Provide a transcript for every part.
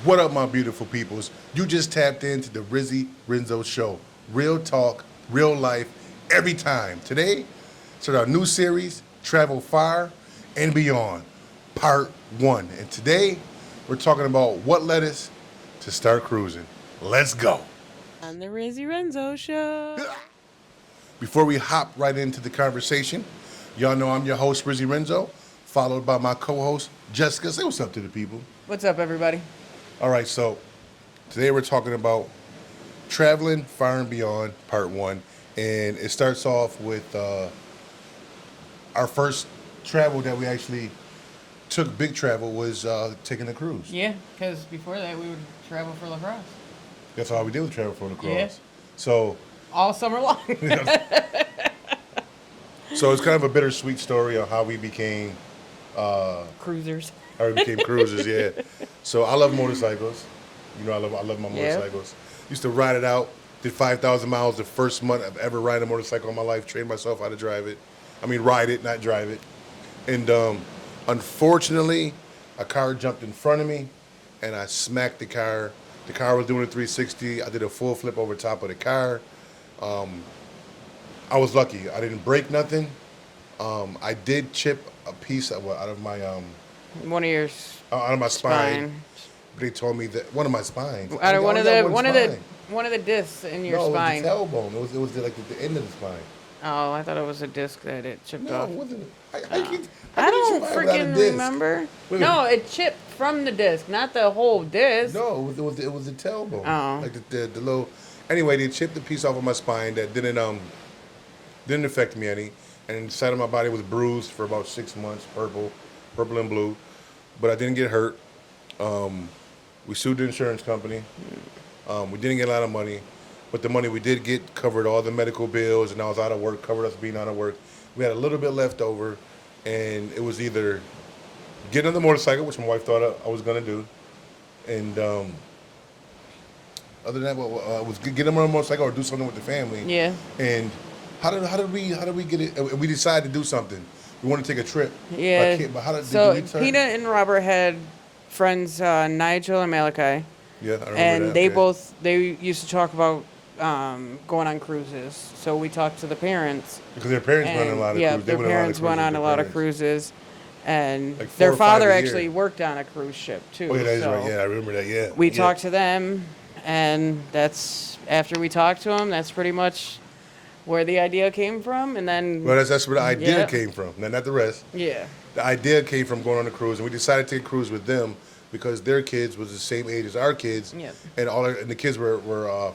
What up, my beautiful peoples? You just tapped into the Rizzy Renzo show. Real talk, real life, every time. Today, it's our new series, Travel Far and Beyond, Part 1. And today, we're talking about what led us to start cruising. Let's go. On the Rizzy Renzo show. Before we hop right into the conversation, y'all know I'm your host, Rizzy Renzo, followed by my co-host, Jessica. Say what's up to the people. What's up, everybody? All right, so today we're talking about traveling far and beyond, part 1, and it starts off with our first travel that we actually took. Big travel was taking a cruise. Yeah, because before that we would travel for lacrosse. That's all we did was travel for the cruise. Yeah. So All summer long. so it's kind of a bittersweet story on how we became Cruisers. cruisers. Yeah. So I love motorcycles. You know, I love my Yeah. motorcycles. Used to ride it out. Did 5,000 miles the first month I've ever ridden a motorcycle in my life. Trained myself how to drive it. I mean, ride it, not drive it. And unfortunately, a car jumped in front of me, and I smacked the car. The car was doing a 360. I did a full flip over top of the car. I was lucky. I didn't break nothing. I did chip a piece out of my One of your out of my spine. spine. They told me that one of my spines. Out of I one of only the got one of the discs in your no, spine. it was the tailbone. It was like the end of the spine. Oh, I thought it was a disc that it chipped No, off. it wasn't. I don't survive without a freaking disc? remember. Wait a No, minute. it chipped from the disc, not the whole disc. No, it was the tailbone. Oh. Like the little. Anyway, they chipped the piece off of my spine that didn't affect me any, and the side of my body was bruised for about 6 months, purple and blue, but I didn't get hurt. We sued the insurance company. We didn't get a lot of money, but the money we did get covered all the medical bills, and I was out of work, covered us being out of work. We had a little bit left over, and it was either get on the motorcycle, which my wife thought I was going to do, and other than that, was get on a motorcycle or do something with the family. Yeah. And how did we get it? We decided to do something. We want to take a trip. Yeah. But how did So we turn? Peter and Robert had friends Nigel and Malachi, Yeah, I remember and that. they Okay. they used to talk about going on cruises. So we talked to the parents. Because their parents went on a lot of yeah, cruises. They their went on a lot of parents went cruises, on a their lot of parents. cruises, and Like 4 their or 5 father a year. actually worked on a cruise ship too. Oh yeah, that is so right. Yeah, I remember that. Yeah. we Yeah. talked to them, and that's after we talked to them. That's pretty much where the idea came from, and then Well, that's where the idea Yeah. came from. Not the rest. yeah, The idea came from going on a cruise, and we decided to take a cruise with them because their kids was the same age as our kids, Yeah. and and the kids were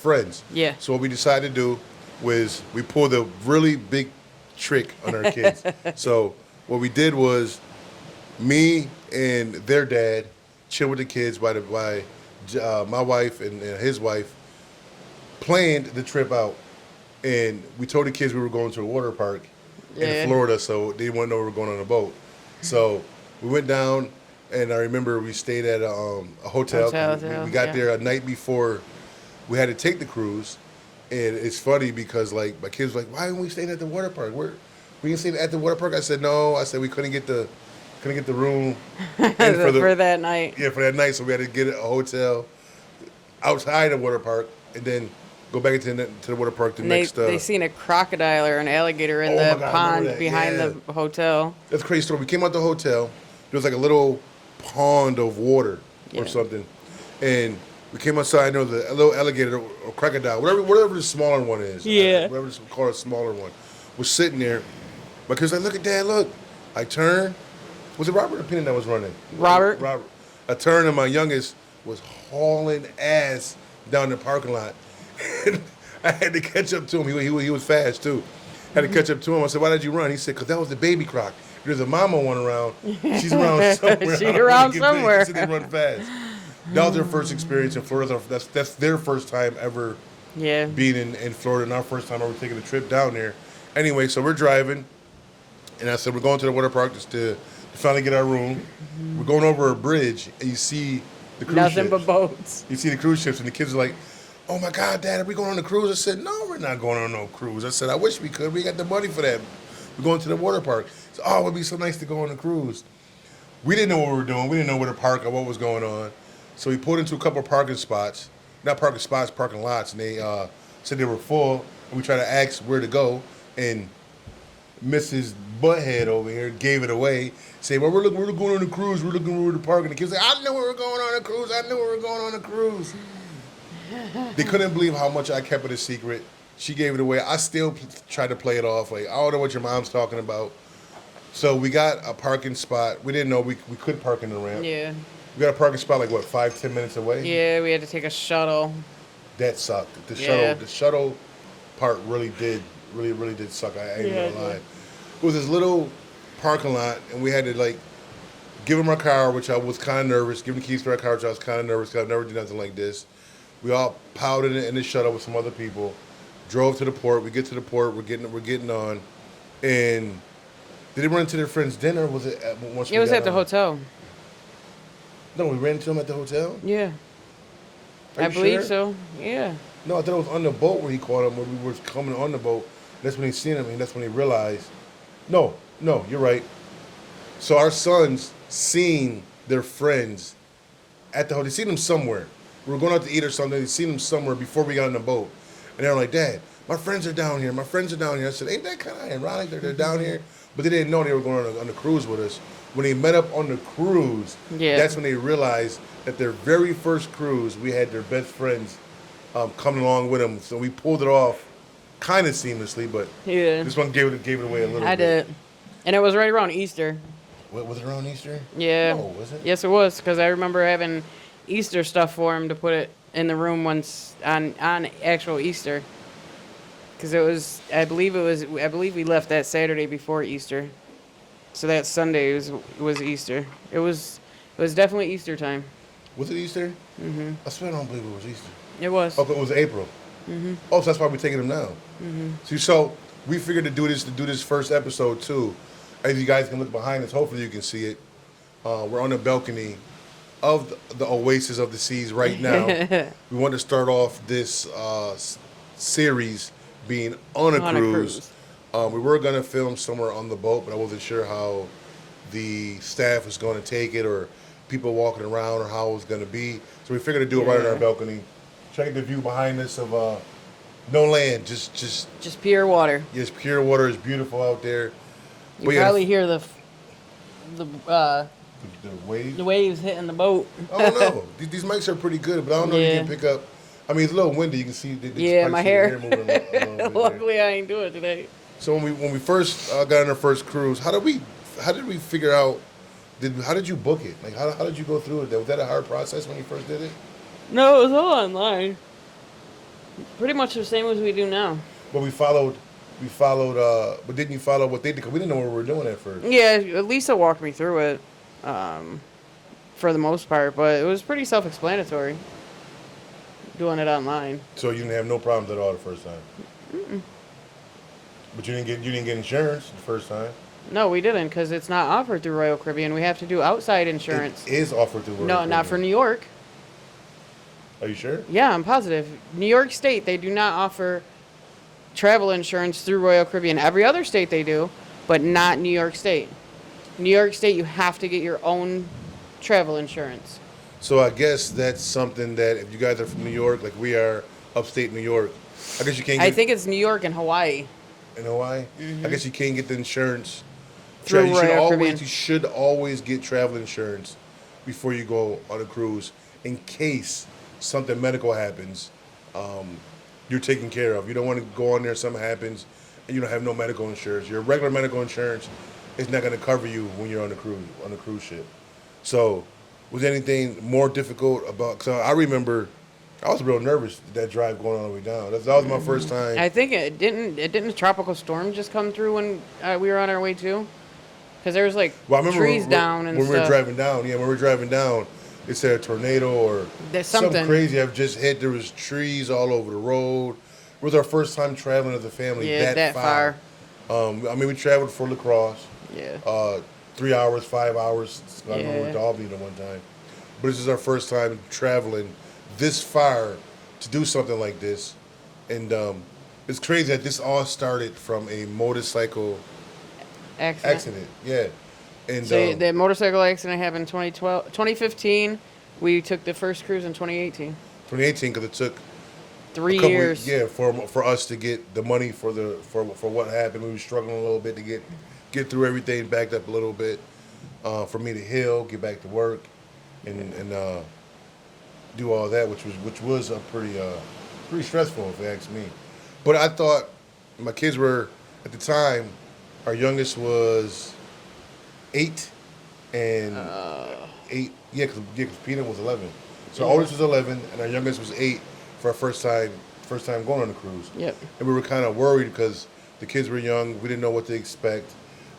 friends. Yeah. So what we decided to do was we pulled a really big trick on our kids. So what we did was me and their dad chill with the kids by my wife and his wife planned the trip out, and we told the kids we were going to a water park Yeah. in Florida, so they didn't want to know we were going on a boat. So we went down, and I remember we stayed at a hotel. We got yeah. there a night before we had to take the cruise, and it's funny because like my kids were like, "Why aren't we staying at the water park? We can stay at the water park." I said, "No." I said we couldn't get the room and for that night. yeah, for that night, so we had to get a hotel outside the water park, and then go back into the water park the And next. they seen a crocodile or an alligator in Oh the my God, I pond remember that, behind yeah. the hotel. That's a crazy story. We came out the hotel. There was like a little pond of water or Yeah. something, and we came outside. There was a little alligator or crocodile, whatever the smaller one is. Yeah. Whatever it's called, a smaller one, was sitting there. My kids like, "Look at Dad! Look!" I turned. Was it Robert or Peanut that was running? Robert. Robert. I turned, and my youngest was hauling ass down the parking lot. And I had to catch up to him. He was fast too. Had to catch up to him. I said, "Why did you run?" He said, "Because that was the baby croc. There's a mama one around. She's around somewhere. She I don't around wanna get big." somewhere. He said they run fast. That was their first experience in Florida. That's their first time ever Yeah. being in Florida, and our first time ever taking a trip down there. Anyway, so we're driving, and I said we're going to the water park just to finally get our room. We're going over a bridge, and you see the cruise Nothing ships. but boats. You see the cruise ships, and the kids are like, "Oh my God, Dad, are we going on a cruise?" I said, "No, we're not going on no cruise." I said, "I wish we could. We got the money for that. We're going to the water park." So, "Oh, it would be so nice to go on a cruise." We didn't know what we were doing. We didn't know where to park or what was going on. So we pulled into a couple of parking spots, not parking spots, parking lots, and they said they were full. And we tried to ask where to go, and Mrs. Butthead over here gave it away, saying, "Well, we're going on a cruise. We're looking where to park." And the kids like, "I knew we were going on a cruise. I knew we were going on a cruise." They couldn't believe how much I kept it a secret. She gave it away. I still tried to play it off like, I don't know what your mom's talking about. So we got a parking spot. We didn't know we could park in the ramp. Yeah. We got a parking spot like what, 5-10 minutes away. Yeah, we had to take a shuttle. That sucked. Yeah. The shuttle part really did suck. I ain't Yeah, gonna lie. It was this little parking lot, and we had to like give him our car, which I was kind of nervous. Give him the keys to our car, which I was kind of nervous because I've never done nothing like this. We all piled in the shuttle with some other people. Drove to the port. We get to the port. We're getting on, and did they run into their friend's dinner? Or was it once? It was at the hotel. No, we ran into them at the hotel. Yeah. Are I you believe sure? so. Yeah. No, I thought it was on the boat where he caught him. When we were coming on the boat, that's when he seen him, and that's when he realized. No, you're right. So our sons seen their friends at the hotel. They seen them somewhere. We were going out to eat or something. They seen them somewhere before we got on the boat. And they were like, "Dad, my friends are down here. My friends are down here." I said, "Ain't that kind of ironic that they're down here?" But they didn't know they were going on a cruise with us. When they met up on the cruise, that's when they realized that their very first cruise, we had their best friends coming along with them. So we pulled it off kind of seamlessly, but this one gave it away a little bit. I did. And it was right around Easter. What, was it around Easter? Yeah. No, was it? Yes, it was, because I remember having Easter stuff for him to put it in the room once on actual Easter. Because I believe we left that Saturday before Easter. So that Sunday was Easter. It was definitely Easter time. Was it Easter? Mm-hmm. I swear I don't believe it was Easter. It was. Okay, it was April. Mm-hmm. Oh, so that's why we're taking them now. Mm-hmm. See, so we figured to do this first episode too. As you guys can look behind us, hopefully you can see it. We're on the balcony of the Oasis of the Seas right now. We want to start off this series being on a cruise. We were going to film somewhere on the boat, but I wasn't sure how the staff was going to take it or people walking around or how it was going to be. So we figured to do it right on our balcony. Check the view behind us of no land, just pure water. Yes, pure water is beautiful out there. You probably hear the waves? The waves hitting the boat. I don't know. These mics are pretty good, but I don't know if you can pick up. I mean, it's a little windy. You can see my hair. Moving a little bit Luckily, I ain't doing it today. So when we first got on our first cruise, how did we figure out? How did you book it? Like how did you go through it? Was that a hard process when you first did it? No, it was all online. Pretty much the same as we do now. But we followed. But didn't you follow what they did? Because we didn't know what we were doing at first. Yeah, Lisa walked me through it, for the most part, but it was pretty self-explanatory. Doing it online. So you didn't have no problems at all the first time. Mm-mm. But you didn't get insurance the first time. No, we didn't, because it's not offered through Royal Caribbean. We have to do outside insurance. It is offered through Royal Caribbean. No, not for New York. Are you sure? Yeah, I'm positive. New York State, they do not offer travel insurance through Royal Caribbean. Every other state they do, but not New York State. New York State, you have to get your own travel insurance. So I guess that's something that if you guys are from New York, like we are, upstate New York, I guess you can't get... I think it's New York and Hawaii. In Hawaii? Mm-hmm. I guess you can't get the insurance. Through Royal Caribbean. You should always get travel insurance before you go on a cruise in case something medical happens. You're taken care of. You don't want to go on there, something happens, and you don't have no medical insurance. Your regular medical insurance is not going to cover you when you're on a cruise ship. So, was anything more difficult about? So I remember, I was real nervous that drive going all the way down. That was my first time. I think it didn't a tropical storm just come through when we were on our way too? Because there was trees down and when stuff. When we were driving down, it said a tornado or something crazy have just hit. There was trees all over the road. It was our first time traveling as a family that far. We traveled for La Crosse. Yeah. 3 hours, 5 hours. I remember to Albany at one time. But this is our first time traveling this far to do something like this. And it's crazy that this all started from a motorcycle accident. Yeah. And so the motorcycle accident happened in 2015. We took the first cruise in 2018. 2018, because it took a 3 years. yeah, for us to get the money for what happened. We were struggling a little bit to get through everything, backed up a little bit. For me to heal, get back to work, and do all that, which was a pretty stressful, if you ask me. But I thought my kids were at the time. Our youngest was 8, and 8. Yeah, because Peanut was 11. So our oldest was 11, and our youngest was 8 for our first time going on a cruise. Yep. And we were kind of worried because the kids were young. We didn't know what to expect,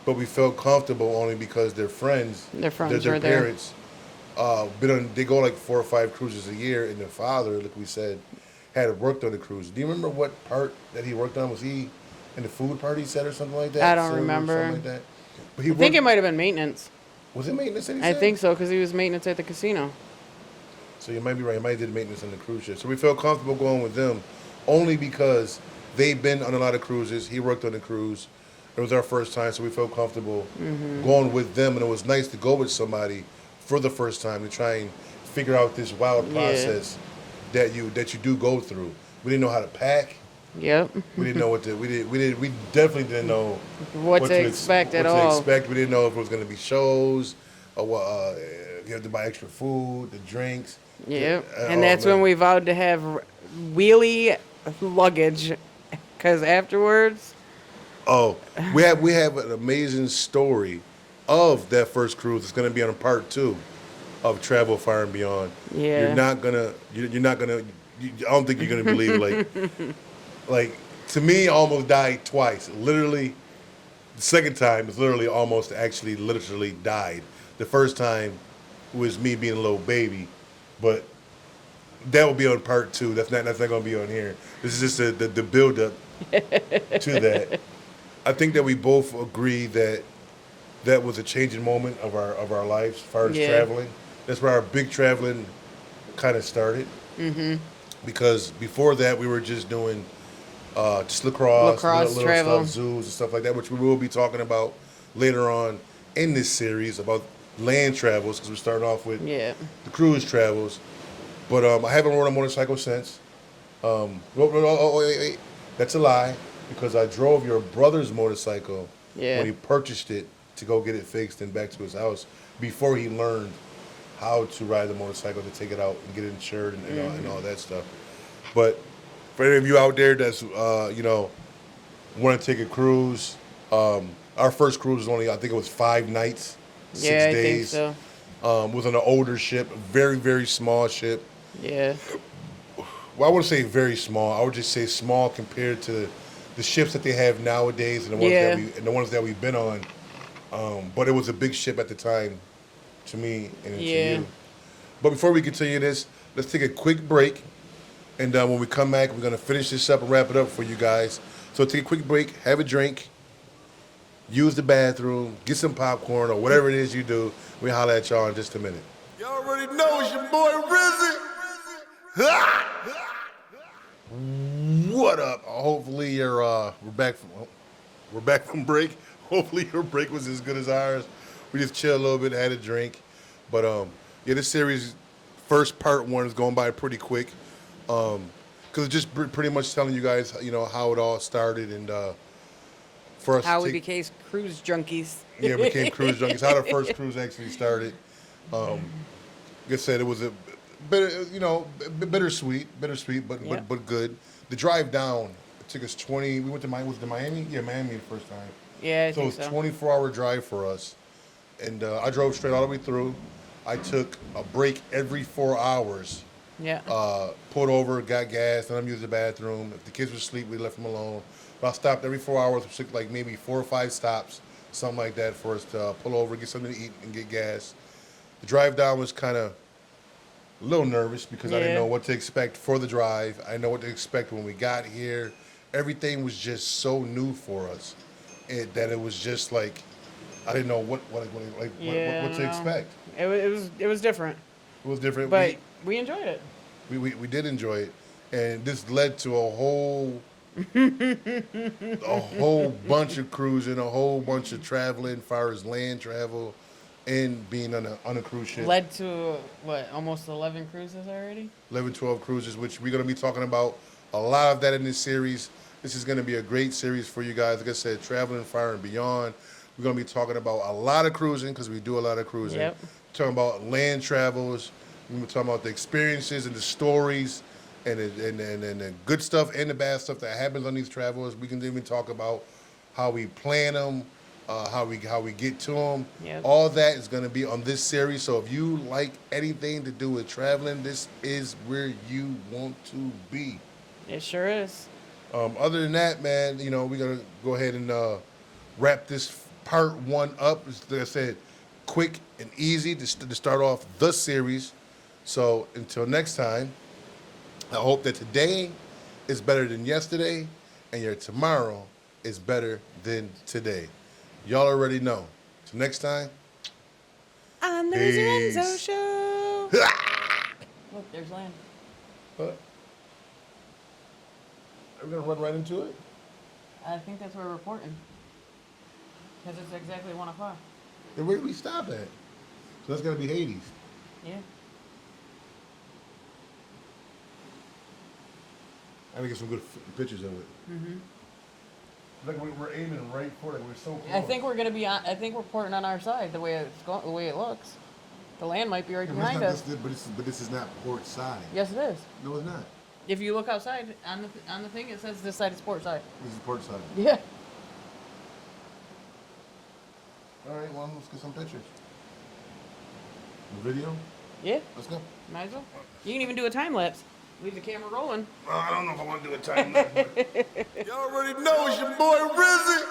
but we felt comfortable only because their friends, their were there. parents, they go like 4 or 5 cruises a year, and their father, like we said, had worked on the cruise. Do you remember what part that he worked on? Was he in the food part, he said, or something like that? I don't Cereal or remember. something like that. But I think it might have been maintenance. Was it maintenance that he I said? think so, because he was maintenance at the casino. So you might be right. He might have did maintenance on the cruise ship. So we felt comfortable going with them only because they've been on a lot of cruises. He worked on the cruise. It was our first time, so we felt comfortable going with them. And it was nice to go with somebody for the first time to try and figure out this wild process that you do go through. We didn't know how to pack. Yep. We didn't know what to. We definitely didn't know What to expect at all. We didn't know if it was going to be shows or what. You have to buy extra food, the drinks. Yep. And that's when we vowed to have wheelie luggage, because afterwards. Oh, we have an amazing story of that first cruise. It's going to be on part 2 of Travel Far and Beyond. Yeah. You're not gonna. I don't think you're gonna believe it. Like to me, I almost died twice. Literally, the second time is literally almost literally died. The first time was me being a little baby, but that will be on part 2. That's not going to be on here. This is just the build up to that. I think that we both agree that that was a changing moment of our lives as far as traveling. That's where our big traveling kind of started. Mm-hmm. Because before that, we were just doing just lacrosse little travel, stuff, zoos and stuff like that, which we will be talking about later on in this series about land travels, because we're starting off with the cruise travels. But I haven't rode a motorcycle since. Wait. That's a lie, because I drove your brother's motorcycle when he purchased it to go get it fixed and back to his house before he learned how to ride the motorcycle, to take it out and get it insured and all that stuff. But for any of you out there that's want to take a cruise, our first cruise was only, I think it was 5 nights, 6 days. I think so. Was on an older ship, a very, very small ship. Yeah. Well, I wouldn't say very small. I would just say small compared to the ships that they have nowadays and the ones that we've been on. But it was a big ship at the time, to me and to you. But before we continue this, let's take a quick break. And when we come back, we're going to finish this up and wrap it up for you guys. So take a quick break, have a drink, use the bathroom, get some popcorn or whatever it is you do. We'll holler at y'all in just a minute. Y'all already know it's your boy Rizzy. What up? Hopefully we're back from break. Hopefully your break was as good as ours. We just chilled a little bit, had a drink. But this series, first part 1 is going by pretty quick. Because it's just pretty much telling you guys, how it all started and for us how we became cruise junkies. Yeah, we became cruise junkies. How the first cruise actually started. Like I said, it was a bit, bittersweet, but good. The drive down, it took us 20. We went to Miami. Was it Miami? Yeah, Miami the first time. Yeah, I think so. So it was a 24-hour drive for us, and I drove straight all the way through. I took a break every 4 hours. Yeah. Pulled over, got gas, then I'm using the bathroom. If the kids were asleep, we left them alone. But I stopped every 4 hours, took like maybe 4 or 5 stops, something like that, for us to pull over, get something to eat, and get gas. The drive down was kind of a little nervous because I didn't know what to expect for the drive. I didn't know what to expect when we got here. Everything was just so new for us that it was just like I didn't know what to expect. It was different. It was different, but we enjoyed it. We did enjoy it, and this led to a whole bunch of cruising, a whole bunch of traveling, as far as land travel, in being on a cruise ship. Led to what? Almost 11 cruises already. 11, 12 cruises, which we're going to be talking about a lot of that in this series. This is going to be a great series for you guys. Like I said, traveling far and beyond. We're going to be talking about a lot of cruising because we do a lot of cruising. Yep. Talking about land travels. We're talking about the experiences and the stories and the good stuff and the bad stuff that happens on these travels. We can even talk about how we plan them, how we get to them. Yep. All that is going to be on this series. So if you like anything to do with traveling, this is where you want to be. It sure is. Other than that, man, you know, we're going to go ahead and wrap this part 1 up. Like I said, quick and easy to start off the series. So until next time, I hope that today is better than yesterday and your tomorrow is better than today. Y'all already know. Till next time. On the Peace. Renzo Show. Look, there's land. What? Are we going to run right into it? I think that's where we're reporting. Because it's exactly 1 o'clock. Then where do we stop at? So that's going to be Hades. Yeah. I gotta get some good pictures of it. Mm-hmm. Like we're aiming right for it. We're so close. I think we're gonna be on. I think we're porting on our side the way it's going, the way it looks. The land might be right behind us. But this is not port side. Yes, it is. No, it's not. If you look outside on the thing, it says this side is port side. This is port side. Yeah. All right, well, let's get some pictures. The video? Yeah. Let's go. Might as well. You can even do a time lapse. Leave the camera rolling. Well, I don't know if I want to do a time lapse. Y'all already know it's your boy Rizzy.